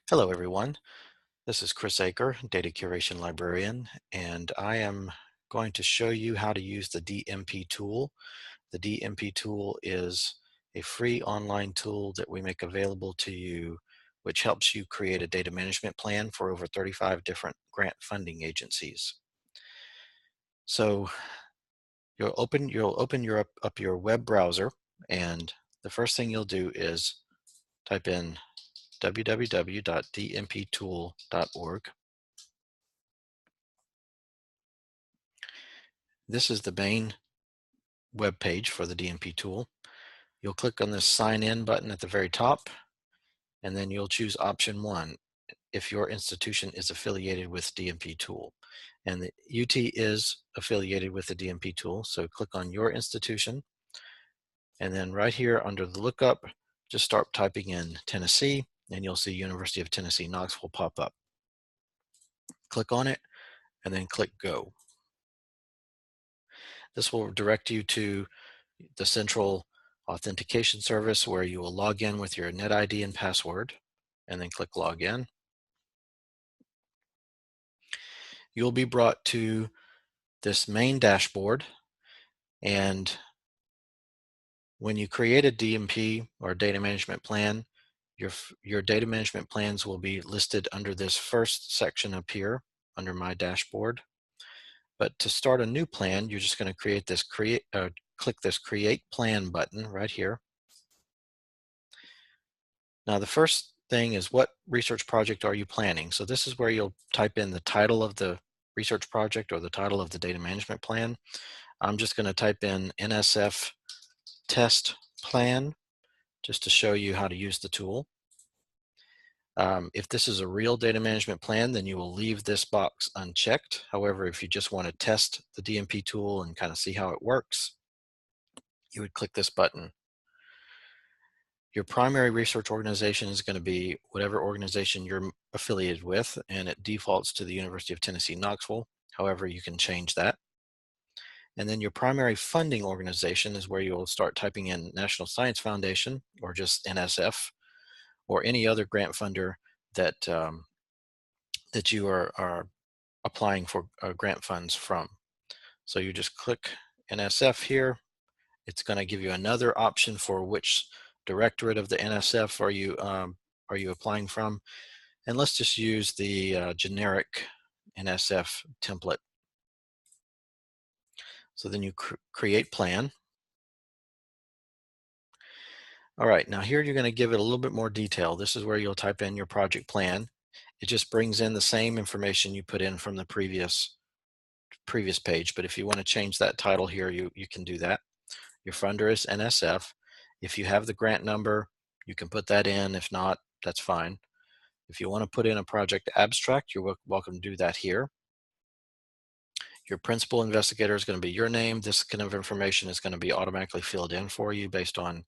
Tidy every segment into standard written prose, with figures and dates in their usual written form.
Hello, everyone. This is Chris Eaker, Data Curation Librarian, and I am going to show you how to use the DMP tool. The DMP tool is a free online tool that we make available to you, which helps you create a data management plan for over 35 different grant funding agencies. So you'll open up your web browser, and the first thing you'll do is type in www.dmptool.org. This is the main web page for the DMP tool. You'll click on this sign in button at the very top, and then you'll choose option 1 if your institution is affiliated with DMP tool. And the UT is affiliated with the DMP tool, so click on your institution, and then right here under the lookup, just start typing in Tennessee, and you'll see University of Tennessee Knoxville pop up. Click on it, and then click Go. This will direct you to the central authentication service where you will log in with your NetID and password, and then click Login. You'll be brought to this main dashboard, and when you create a DMP or data management plan, your data management plans will be listed under this first section up here under My Dashboard. But to start a new plan, you're just going to click this Create Plan button right here. Now, the first thing is, what research project are you planning? So this is where you'll type in the title of the research project or the title of the data management plan. I'm just going to type in NSF test plan just to show you how to use the tool. If this is a real data management plan, then you will leave this box unchecked. However, if you just want to test the DMP tool and kind of see how it works, you would click this button. Your primary research organization is going to be whatever organization you're affiliated with, and it defaults to the University of Tennessee Knoxville. However, you can change that. And then your primary funding organization is where you'll start typing in National Science Foundation or just NSF or any other grant funder that that you are applying for grant funds from. So you just click NSF here. It's going to give you another option for which directorate of the NSF are you applying from, and let's just use the generic NSF template. So then you create plan. All right, now here you're going to give it a little bit more detail. This is where you'll type in your project plan. It just brings in the same information you put in from the previous page, but if you want to change that title here, you can do that. Your funder is NSF. If you have the grant number, you can put that in. If not, that's fine. If you want to put in a project abstract, you're welcome to do that here. Your principal investigator is going to be your name. This kind of information is going to be automatically filled in for you based on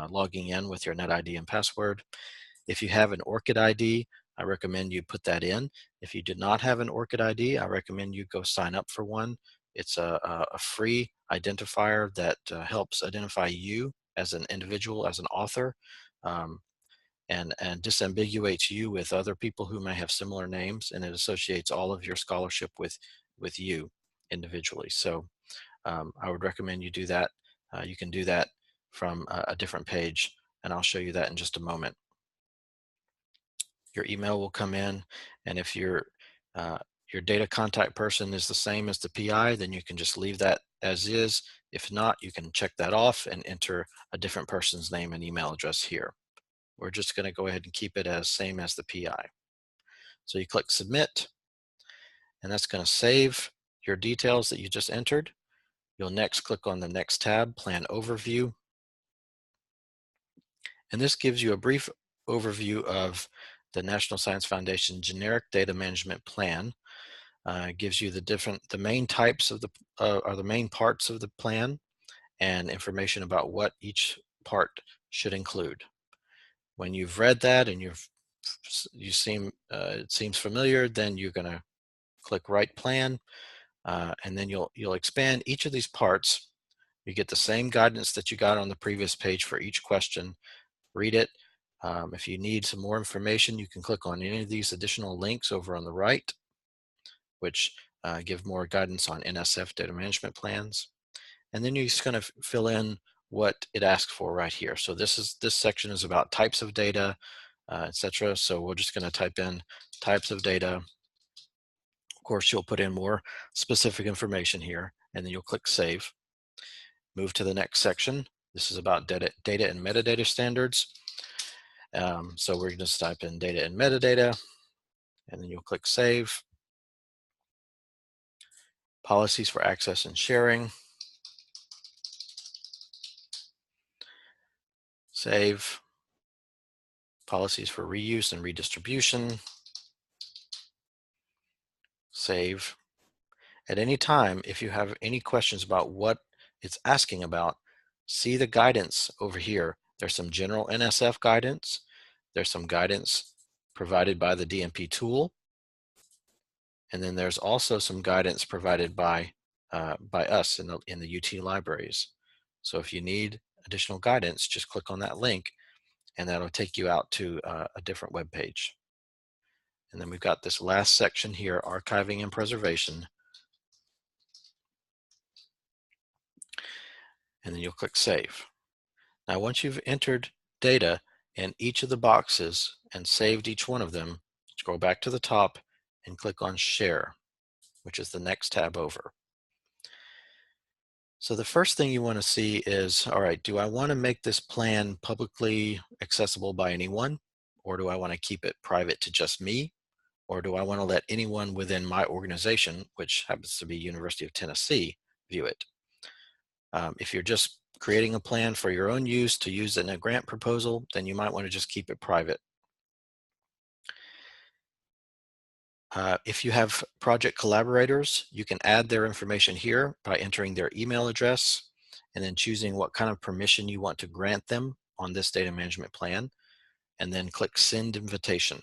logging in with your NetID and password. If you have an ORCID ID, I recommend you put that in. If you do not have an ORCID ID, I recommend you go sign up for one. It's a free identifier that helps identify you as an individual, as an author, and disambiguates you with other people who may have similar names, and it associates all of your scholarship with you individually. So I would recommend you do that. You can do that from a different page, and I'll show you that in just a moment. Your email will come in, and if your data contact person is the same as the PI, then you can just leave that as is. If not, you can check that off and enter a different person's name and email address here. We're just going to go ahead and keep it as same as the PI. So you click submit, and that's going to save your details that you just entered. You'll next click on the next tab, Plan Overview. And this gives you a brief overview of the National Science Foundation Generic Data Management Plan. It gives you the main types of the main parts of the plan and information about what each part should include. When you've read that and it seems familiar, then you're going to click Write Plan, and then you'll expand each of these parts. You get the same guidance that you got on the previous page for each question. Read it, If you need some more information, you can click on any of these additional links over on the right, which give more guidance on NSF data management plans. And then you're just going to fill in what it asks for right here. So this section is about types of data, etc. So we're just going to type in types of data. Of course, you'll put in more specific information here, and then you'll click Save. Move to the next section. This is about data and metadata standards. So we're going to type in data and metadata, and then you'll click Save. Policies for access and sharing. Save. Policies for reuse and redistribution. Save. At any time, if you have any questions about what it's asking about, see the guidance over here. There's some general NSF guidance. There's some guidance provided by the DMPTool. And then there's also some guidance provided by us in the UT libraries. So if you need additional guidance, just click on that link and that'll take you out to a different web page. And then we've got this last section here, archiving and preservation. And then you'll click Save. Now, once you've entered data in each of the boxes and saved each one of them, scroll back to the top and click on Share, which is the next tab over. So the first thing you want to see is, all right, do I want to make this plan publicly accessible by anyone? Or do I want to keep it private to just me? Or do I want to let anyone within my organization, which happens to be University of Tennessee, view it? If you're just creating a plan for your own use to use in a grant proposal, then you might want to just keep it private. If you have project collaborators, you can add their information here by entering their email address and then choosing what kind of permission you want to grant them on this data management plan, and then click Send Invitation.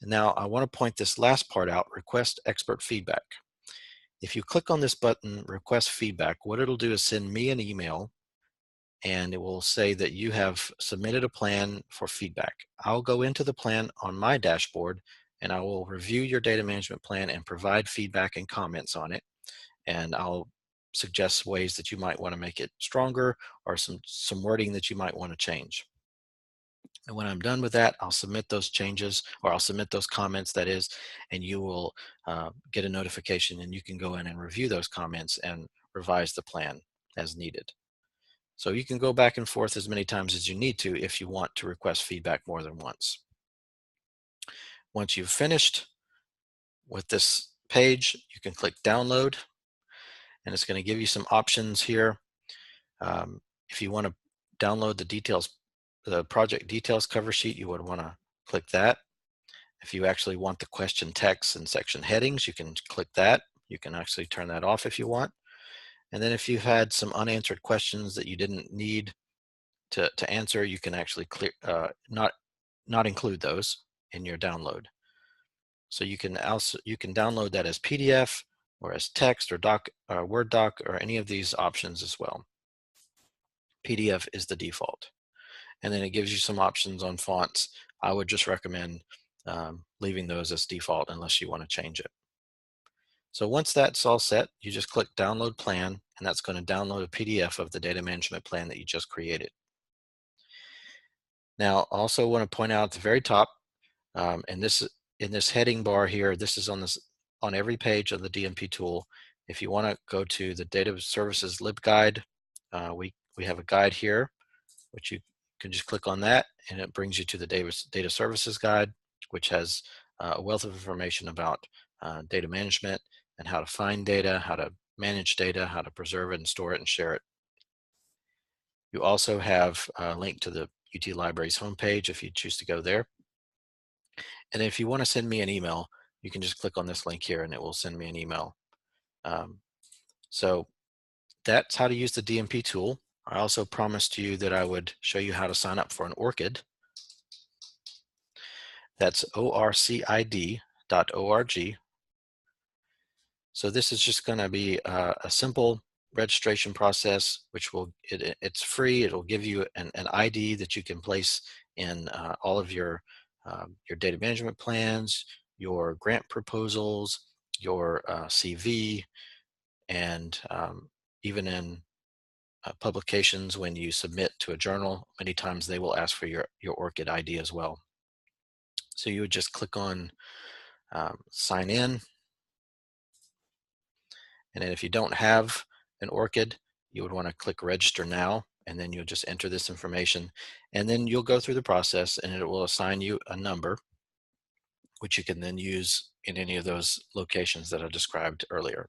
And now I want to point this last part out, Request Expert Feedback. If you click on this button, Request Feedback, what it'll do is send me an email and it will say that you have submitted a plan for feedback. I'll go into the plan on my dashboard and I will review your data management plan and provide feedback and comments on it. And I'll suggest ways that you might want to make it stronger or some wording that you might want to change. And when I'm done with that, I'll submit those changes, or I'll submit those comments, that is, and you will get a notification and you can go in and review those comments and revise the plan as needed. So you can go back and forth as many times as you need to if you want to request feedback more than once. Once you've finished with this page, you can click Download, and it's going to give you some options here. If you want to download the project details cover sheet, you would want to click that. If you actually want the question text and section headings, you can click that. You can actually turn that off if you want. And then if you've had some unanswered questions that you didn't need to answer, you can actually not include those in your download. So you can download that as PDF or as text or Word doc or any of these options as well. PDF is the default. And then it gives you some options on fonts. I would just recommend leaving those as default unless you want to change it. So once that's all set, you just click Download Plan, and that's going to download a PDF of the data management plan that you just created. Now, I also want to point out at the very top, and in this heading bar here, this is on every page of the DMPTool. If you want to go to the Data Services LibGuide, we have a guide here, which you can just click on that, and it brings you to the Data Services Guide, which has a wealth of information about data management and how to find data, how to manage data, how to preserve it and store it and share it. You also have a link to the UT Libraries homepage if you choose to go there. And if you want to send me an email, you can just click on this link here and it will send me an email. So that's how to use the DMPTool. I also promised you that I would show you how to sign up for an ORCID. That's orcid.org. So this is just going to be a simple registration process, which it's free. It'll give you an ID that you can place in all of your data management plans, your grant proposals, your CV, and even in publications when you submit to a journal. Many times they will ask for your ORCID ID as well. So you would just click on sign in, and then if you don't have an ORCID, you would want to click register now, and then you'll just enter this information, and then you'll go through the process and it will assign you a number, which you can then use in any of those locations that I described earlier.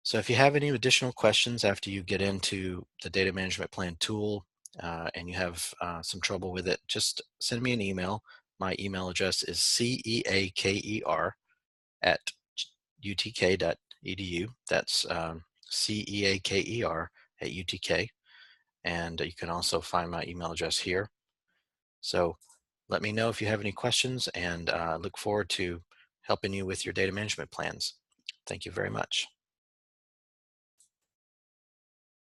So if you have any additional questions after you get into the data management plan tool and you have some trouble with it, just send me an email. My email address is ceaker@utk.edu. That's ceaker@utk. And you can also find my email address here. So let me know if you have any questions, and look forward to helping you with your data management plans. Thank you very much.